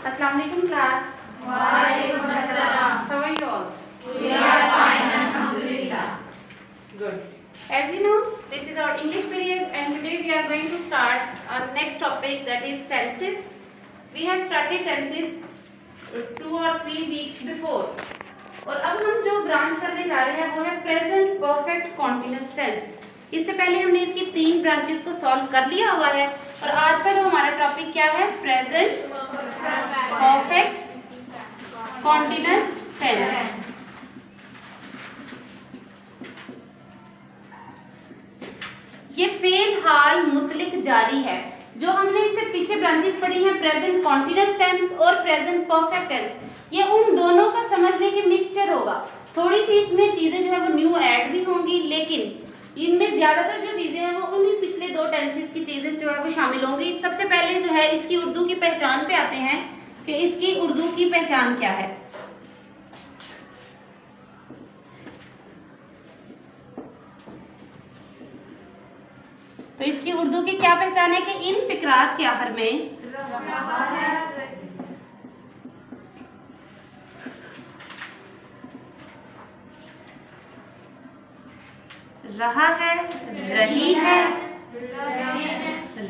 Assalamu alaikum class. Walaikum assalam. How are you all? We are fine, alhamdulillah. Good. As you know, this is our English period and today we are going to start our next topic, that is tenses. We have started tenses 2 or 3 weeks before. और अब हम जो branch करने जा रहे हैं वो है प्रेजेंट परफेक्ट कॉन्टिन्यूअस टेंस। इससे पहले हमने इसकी 3 ब्रांचेस को सॉल्व कर लिया हुआ है और आज का जो हमारा टॉपिक क्या है, प्रेजेंट परफेक्ट कॉन्टिन्यूअस टेंस। ये फेल हाल मुतलिक जारी है। जो हमने इससे पीछे ब्रांचेस पढ़ी हैं, प्रेजेंट कॉन्टिन्यूअस टेंस और प्रेजेंट परफेक्ट टेंस, ये उन दोनों का समझने की मिक्सचर होगा। थोड़ी सी इसमें चीजें जो है वो न्यू ऐड भी होंगी, लेकिन इनमें ज्यादातर जो चीजें हैं वो उन्हीं पिछले 2 टेंसेस की चीजें जो है वो शामिल होंगी। सबसे पहले जो है इसकी उर्दू की पहचान पे आते हैं कि इसकी उर्दू की पहचान क्या है। तो इसकी उर्दू की क्या पहचान है कि इन फिकरात के आखिर में रहा है, रही है,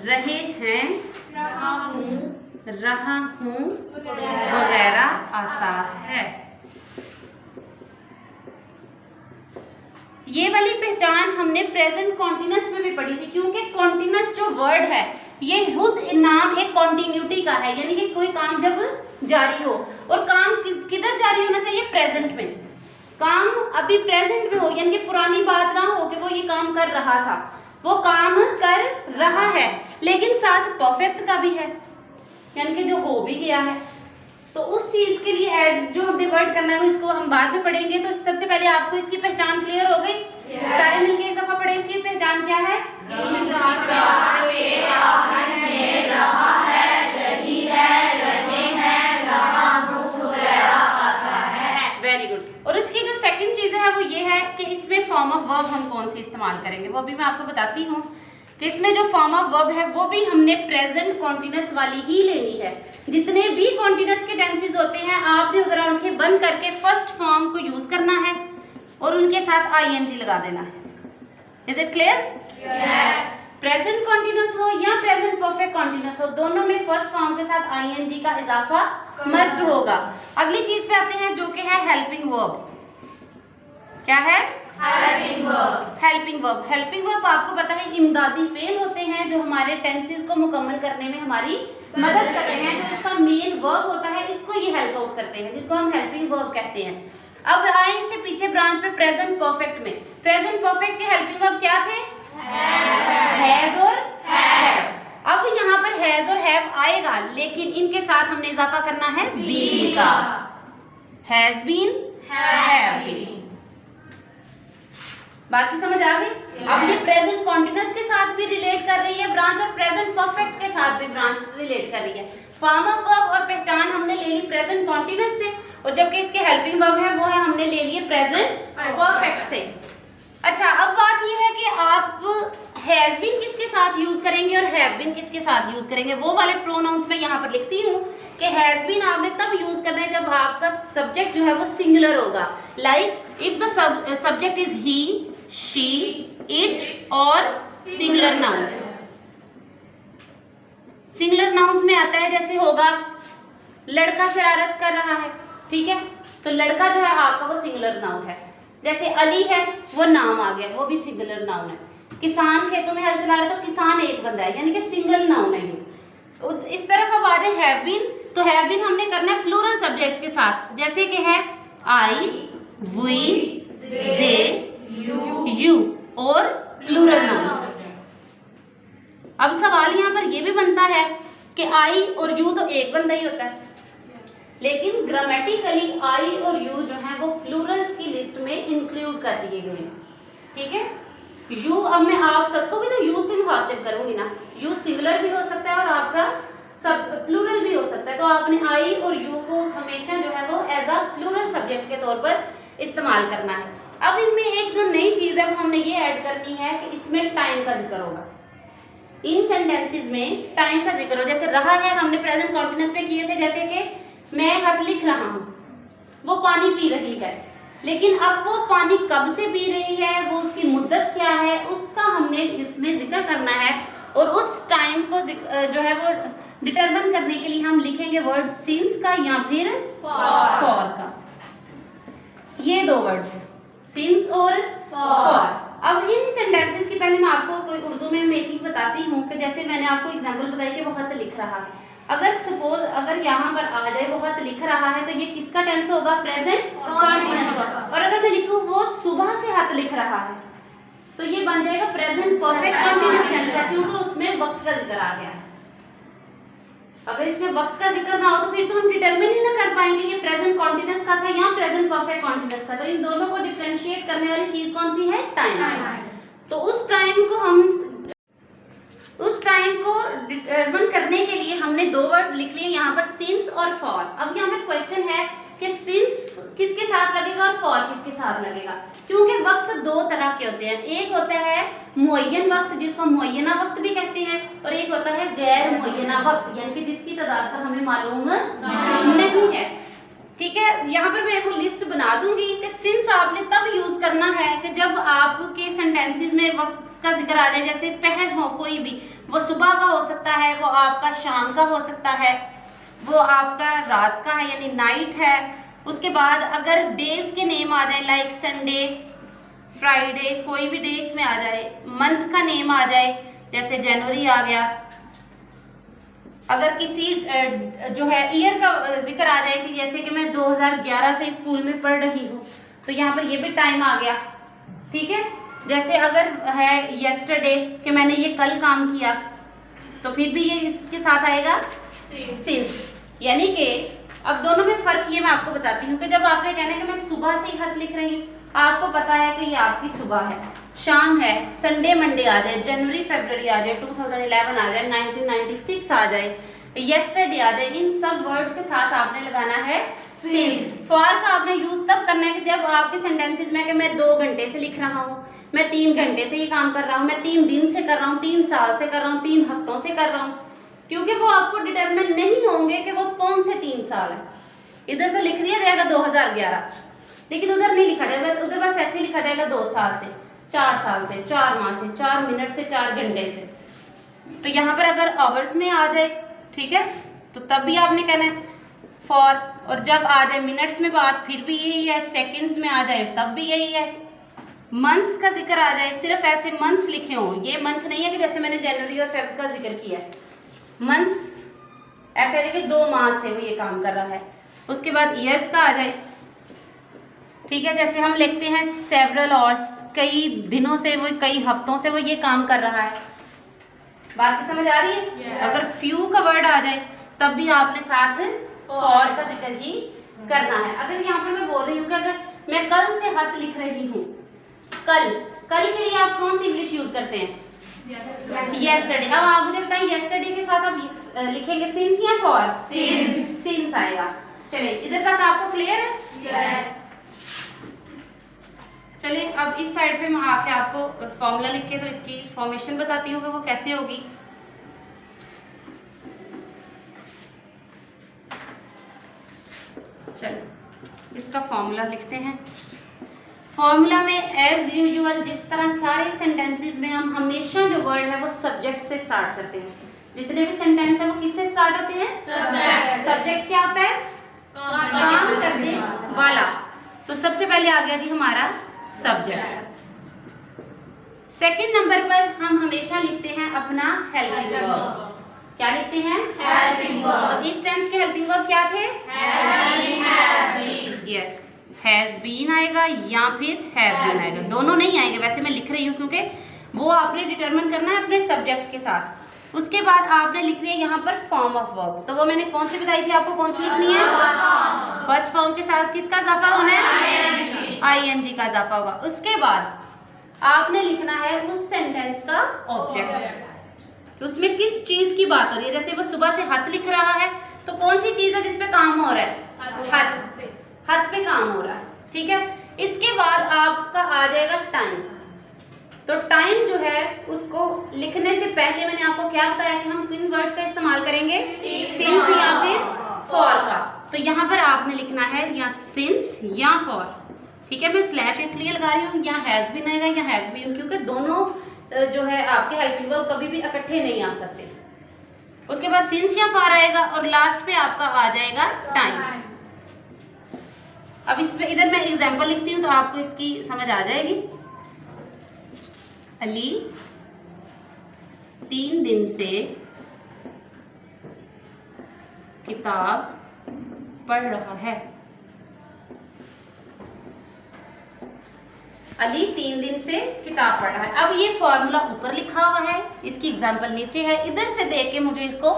रहे हैं, रहा हूं वगैरह आता है। ये वाली पहचान हमने प्रेजेंट कॉन्टिन्यूअस में भी पढ़ी थी, क्योंकि कॉन्टिन्यूअस जो वर्ड है ये खुद नाम एक कॉन्टिन्यूटी का है, यानी कि कोई काम जब जारी हो, और काम किधर जारी होना चाहिए, प्रेजेंट में। काम अभी प्रेजेंट में हो, यानी कि पुरानी बात ना हो कि वो ये काम कर रहा था, वो काम कर रहा है, लेकिन साथ परफेक्ट का भी है, यानी कि जो हो भी गया है। तो उस चीज के लिए ऐड जो हमने वर्ड करना है इसको हम बाद में पढ़ेंगे। तो सबसे पहले आपको इसकी पहचान क्लियर हो गई? सारे मिलकर एक दफा पढ़े, इसकी पहचान क्या है? Very good. और इसकी जो सेकंड चीज है वो ये है कि इसमें फॉर्म ऑफ वर्ब हम कौन सी इस्तेमाल करेंगे, वो भी मैं आपको बताती हूँ कि इसमें जो फॉर्म ऑफ वर्ब है वो भी हमने प्रेजेंट कॉन्टिन्यूअस वाली ही लेनी है। जितने भी कॉन्टिन्यूअस के टेंसेस होते हैं आपने उधर आंखें बंद करके फर्स्ट फॉर्म को यूज करना है और उनके साथ आईएनजी लगा देना है। Is it clear? Present continuous हो या प्रेजेंट परफेक्ट कॉन्टिन्यूअस हो, दोनों में फर्स्ट फॉर्म के साथ आईएनजी का इजाफा मस्ट होगा। अगली चीज पे आते हैं जो कि है हेल्पिंग वर्ब। क्या है? Helping verb. Helping verb, helping verb आपको पता है इमदादी फेल होते हैं जो हमारे टेंसेस को मुकम्मल करने में हमारी मदद करते हैं। जो इसका मेन वर्ब होता है इसको ये हेल्प आउट करते हैं, जिसको हम हेल्पिंग वर्ब कहते हैं। अब आए इससे पीछे ब्रांच पे प्रेजेंट परफेक्ट में। प्रेजेंट परफेक्ट के हेल्पिंग वर्ब क्या थे? हैज और हैव। अब यहाँ पर हैज और हैव आएगा, लेकिन इनके साथ हमने इजाफा करना है बीन का। Has been, have been. बाकी समझ आ गई? अब ये प्रेजेंट कॉन्टिन्यूअस के साथ भी रिलेट कर रही है ब्रांच और प्रेजेंट परफेक्ट के साथ भी ब्रांच रिलेट कर रही है। फॉर्म ऑफ वर्ब और पहचान हमने ले ली प्रेजेंट कॉन्टिन्यूअस से, और जबकि इसके हेल्पिंग वर्ब है वो है हमने ले लिए प्रेजेंट परफेक्ट से। अच्छा, अब बात ये है कि आप हैज बीन किसके साथ यूज करेंगे और हैव बीन किसके साथ यूज करेंगे। वो वाले प्रोनाउंस में यहाँ पर लिखती हूँ कि हैज बीन आपने तब यूज करना है जब आपका सब्जेक्ट जो है वो सिंगुलर होगा। Like if the subject is he, she, it और सिंगुलर नाउन्स। सिंगुलर नाउन्स में आता है जैसे होगा लड़का शरारत कर रहा है, ठीक है, तो लड़का जो है आपका वो सिंगुलर नाउन है। जैसे अली है वो नाम आ गया, वो भी सिंगुलर नाउन है। किसान खेतों में हल चला रहे तो किसान एक बंदा है, यानी कि सिंगल नाउन है ये। तो इस तरफ अब आ जाए हैव बीन, तो हैव बीन हमने करना है प्लूरल सब्जेक्ट के साथ, जैसे कि है आई, वी, दे, यू और प्लूरल नाउन्स। अब सवाल यहाँ पर ये भी बनता है कि आई और यू तो एक बंदा ही होता है, लेकिन ग्रामेटिकली आई और यू जो है वो प्लूरल्स की लिस्ट में इंक्लूड कर दिए गए हैं, ठीक है। यू, अब मैं आप सबको भी तो यू से मुखातिब करूंगी ना, यू सिंगुलर भी हो सकता है और आपका सब प्लूरल भी हो सकता है, तो आपने आई और यू को हमेशा जो है वो एज अ प्लूरल सब्जेक्ट के तौर पर इस्तेमाल करना है। अब इनमें एक जो नई चीज है वो हमने ये ऐड करनी है कि इसमें टाइम का जिक्र होगा। इन सेंटेंसेस में टाइम का जिक्र हो, जैसे रहा है हमने प्रेजेंट कॉन्टिन्यूअस में किए थे, जैसे कि मैं खत लिख रहा हूँ, वो पानी पी रही है, लेकिन अब वो पानी कब से पी रही है, वो उसकी मुद्दत क्या है, उसका हमने इसमें जिक्र करना है। और उस टाइम को जो है वो डिटरमिन करने के लिए हम लिखेंगे वर्ड सिंस का या फिर फॉर का। ये दो वर्ड्स हैं, सिंस और फॉर। अब इन सेंटेंसेस की पहले मैं आपको कोई उर्दू में मेकिंग बताती हूँ कि जैसे मैंने आपको एग्जांपल बताई कि वो खत लिख रहा है। अगर सपोज अगर यहाँ पर आ जाए वो खत लिख रहा है, तो ये किसका टेंस होगा? प्रेजेंट कॉन्टिन्यूअस का। और अगर मैं लिखूँ वो सुबह से खत लिख रहा है, तो ये बन जाएगा प्रेजेंट परफेक्ट कॉन्टिन्यूअस टेंस, क्योंकि उसमें वक्त का जिक्र आ गया है। अगर इसमें वक्त का जिक्र ना हो तो फिर तो हम डिटरमिन ही ना कर पाएंगे ये प्रेजेंट कॉन्टिन्यूअस का था या प्रेजेंट परफेक्ट कॉन्टिन्यूअस का। तो इन दोनों को डिफरेंशिएट करने वाली चीज कौन सी है? टाइम। तो उस टाइम को डिटरमिन करने के लिए हमने दो वर्ड्स लिख लिए यहाँ पर, सिंस और फॉर। अब यहाँ पर क्वेश्चन है कि सिंस किसके साथ लगेगा और फॉर किसके साथ लगेगा, क्योंकि वक्त दो तरह के होते हैं। एक होता है मुअय्यन वक्त, जिसको मुअय्यना वक्त भी कहते हैं, और एक होता है गैर मुअय्यना वक्त, यानी कि जिसकी तादाद का हमें मालूम नहीं है। ठीक है, यहाँ पर मैं वो लिस्ट बना दूंगी कि सिंस आपने तब यूज करना है कि जब आपके सेंटेंसेस में वक्त का जिक्र आ जाए, जैसे पहर हो कोई भी, वो सुबह का हो सकता है, वो आपका शाम का हो सकता है, वो आपका रात का है यानी नाइट है। उसके बाद अगर डेज के नेम आ जाए लाइक संडे, फ्राइडे, कोई भी डे इसमें आ जाए, मंथ का नेम आ जाए जैसे जनवरी आ गया, अगर किसी जो है ईयर का जिक्र आ जाए कि जैसे कि मैं 2011 से स्कूल में पढ़ रही हूँ, तो यहाँ पर ये भी टाइम आ गया। ठीक है, जैसे अगर है यस्टरडे कि मैंने ये कल काम किया, तो फिर भी ये इसके साथ आएगा सिंस। यानी कि अब दोनों में फर्क ये मैं आपको बताती हूँ कि जब आपने कहना है कि मैं सुबह से ही खत लिख रही हूँ, आपको पता है कि ये आपकी सुबह है, शाम है, संडे मंडे आ जाए, जनवरी फरवरी आ जाए, 2011 आ जाए, 1996 आ जाए, यस्टरडे आ जाए, इन सब वर्ड्स के साथ आपने लगाना है सिंस। फॉर का आपने यूज तब करना है कि जब आपके सेंटेंसेस में कि मैं 2 घंटे से लिख रहा हूँ, मैं 3 घंटे से ये काम कर रहा हूँ, मैं 3 दिन से कर रहा हूँ, 3 साल से कर रहा हूँ, 3 हफ्तों से कर रहा हूँ, क्योंकि वो आपको डिटरमिन नहीं होंगे कि वो कौन से 3 साल है। इधर तो लिख दिया जाएगा 2011, लेकिन उधर नहीं लिखा जाएगा, उधर बस ऐसे लिखा जाएगा 2 साल से, 4 साल से, 4 माह से, 4 मिनट से, 4 घंटे से। तो यहाँ पर अगर आवर्स में आ जाए, ठीक है, तो तब भी आपने कहना है फॉर, और जब आ जाए मिनट्स में बात फिर भी यही है, सेकंड्स में आ जाए तब भी यही है, मंथ्स का जिक्र आ जाए सिर्फ ऐसे मंथ्स लिखे हों, ये मंथ नहीं है कि जैसे मैंने जनवरी और फेब का जिक्र किया है, मंथ्स ऐसे है कि 2 माह से वो ये काम कर रहा है। उसके बाद ईयर्स का आ जाए, ठीक है, जैसे हम लिखते हैं सेवरल और कई दिनों से, वो कई हफ्तों से वो ये काम कर रहा है। बात समझ आ रही है? yes. अगर फ्यू का वर्ड आ जाए तब भी आपने साथ फॉर का जिक्र ही करना है। अगर यहाँ पर मैं बोल रही हूँ कि अगर मैं कल से खत लिख रही हूँ, कल के लिए आप कौन सी इंग्लिश यूज करते हैं? यस्टरडे। अब आप मुझे बताइए यस्टरडे के साथ आप लिखेंगे सिंस या फॉर? सिंस आएगा। चलिए, इधर तक आपको क्लियर है? yes. चलिए, अब इस साइड पे मैं आके आपको फॉर्मूला लिख के तो इसकी फॉर्मेशन बताती हूँ कि वो कैसे होगी। चलिए, इसका फॉर्मूला लिखते हैं। फॉर्मूला में एज यूजुअल जिस तरह सारे सेंटेंसेस में हम हमेशा जो वर्ड है वो सब्जेक्ट से स्टार्ट करते हैं। जितने भी सेंटेंस है वो किससे स्टार्ट होते हैं? सब्जेक्ट क्या होता है? काम करने वाला। तो सबसे पहले आ गया जी हमारा सब्जेक्ट। सेकंड नंबर पर हम हमेशा लिखते हैं अपना हेल्पिंग वर्ब। क्या लिखते हैं? Helping verb. इस टेंस के हेल्पिंग वर्ब क्या थे? यस, हैज बीन आएगा या फिर हैव बीन आएगा, दोनों नहीं आएंगे। वैसे मैं लिख रही हूँ क्योंकि वो आपने डिटरमिन करना है अपने सब्जेक्ट के साथ। उसके बाद आपने लिखनी है यहाँ पर फॉर्म ऑफ वर्ब। तो वो मैंने कौन सी बताई थी आपको, कौन सी लिखनी है? फर्स्ट फॉर्म के साथ किसका इजाफा होना है? आईएनजी का इजाफा होगा। उसके बाद आपने लिखना है उस सेंटेंस का ऑब्जेक्ट, उसमें किस चीज की बात हो रही है। जैसे वो सुबह से हाथ लिख रहा है, तो कौन सी चीज है जिसपे काम हो रहा है? हाथ पे काम हो रहा है। ठीक है, इसके बाद आपका आ जाएगा टाइम। तो टाइम जो है उसको लिखने से पहले मैंने आपको क्या बताया कि हम किन वर्ड्स का इस्तेमाल करेंगे, सिंस या फिर फॉर का। तो यहाँ पर आपने लिखना है या सिंस या फॉर, ठीक है। मैं स्लैश इसलिए लगा रही हूँ, या हैज बीन आएगा या हैव बीन, क्योंकि दोनों जो है आपके हेल्पिंग वर्ब कभी भी इकट्ठे नहीं आ सकते। उसके बाद सिंस या फॉर आएगा और लास्ट पे आपका आ जाएगा टाइम। अब इसमें इधर मैं एग्जांपल लिखती हूँ तो आपको इसकी समझ आ जाएगी। अली 3 दिन से किताब पढ़ रहा है। अली 3 दिन से किताब पढ़ रहा है। अब ये फॉर्मूला ऊपर लिखा हुआ है, इसकी एग्जांपल नीचे है। इधर से देख के मुझे इसको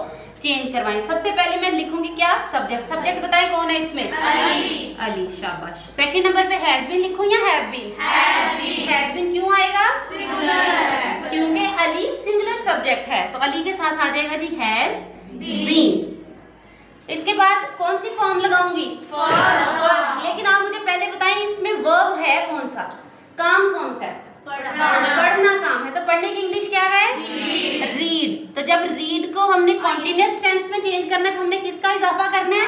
चेंज करवाएं। सबसे पहले मैं लिखूंगी क्या, सब्जेक्ट। सब्जेक्ट बताएं कौन है इसमें, अली। अली, शाबाश। सेकंड नंबर पे हैज बीन लिखूं या हैव बीन, हैज बीन क्यों आएगा, सिंगुलर, क्योंकि अली सिंगुलर सब्जेक्ट है, तो अली के साथ आ जाएगा जी हैज बीन। इसके बाद कौन सी फॉर्म लगाऊंगी, फर्स्ट। लेकिन आप मुझे पहले बताएं इसमें वर्ब है कौन सा, काम कौन सा है, पढ़ना काम है। तो पढ़ने की इंग्लिश क्या है, रीड। तो जब रीड को हमने कॉन्टिन्यूअस टेंस में चेंज करना है तो हमने किसका इजाफा करना है,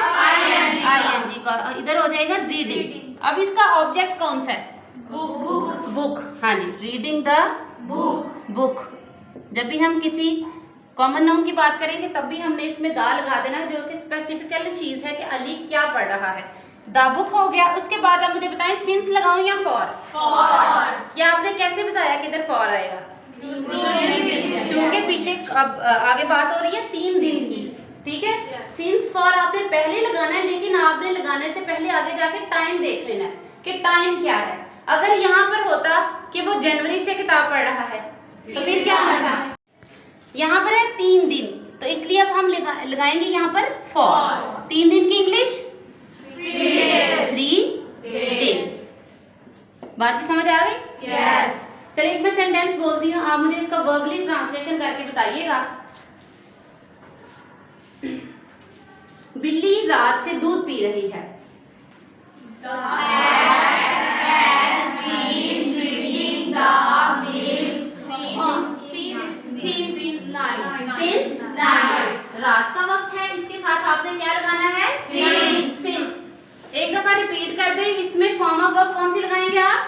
आईएनजी का। इधर हो जाएगा रीडिंग। अब इसका ऑब्जेक्ट कौन सा है, बुक। हाँ जी, रीडिंग द बुक। जब भी हम किसी कॉमन नाउन की बात करेंगे तब भी हमने इसमें दा लगा देना है, जो कि स्पेसिफिकल चीज है कि अली क्या पढ़ रहा है। द बुक हो गया। उसके बाद आप मुझे बताएं सिंस लगाऊं या फॉर, क्या आपने कैसे बताया कि इधर फॉर आएगा, क्योंकि पीछे अब आगे बात हो रही है 3 दिन की, ठीक है। सिंस फॉर आपने पहले लगाना है, लेकिन आपने लगाने से पहले आगे जाके टाइम देख लेना है कि टाइम क्या है। अगर यहाँ पर होता कि वो जनवरी से किताब पढ़ रहा है तो फिर क्या होता, यहाँ पर है 3 दिन, तो इसलिए अब हम लगाएंगे यहाँ पर फॉर। 3 दिन की इंग्लिश 3 days। बात की समझ आ गई, यस। चलिए एक मैं सेंटेंस बोलती हूँ, आप मुझे इसका वर्बली ट्रांसलेशन करके बताइएगा। बिल्ली रात से दूध पी रही है। रात का वक्त है, इसके साथ आपने क्या लगाना है, सिंस। एक दफा रिपीट कर दें, इसमें फॉर्म ऑफ वर्ब कौन सी लगाएंगे आप,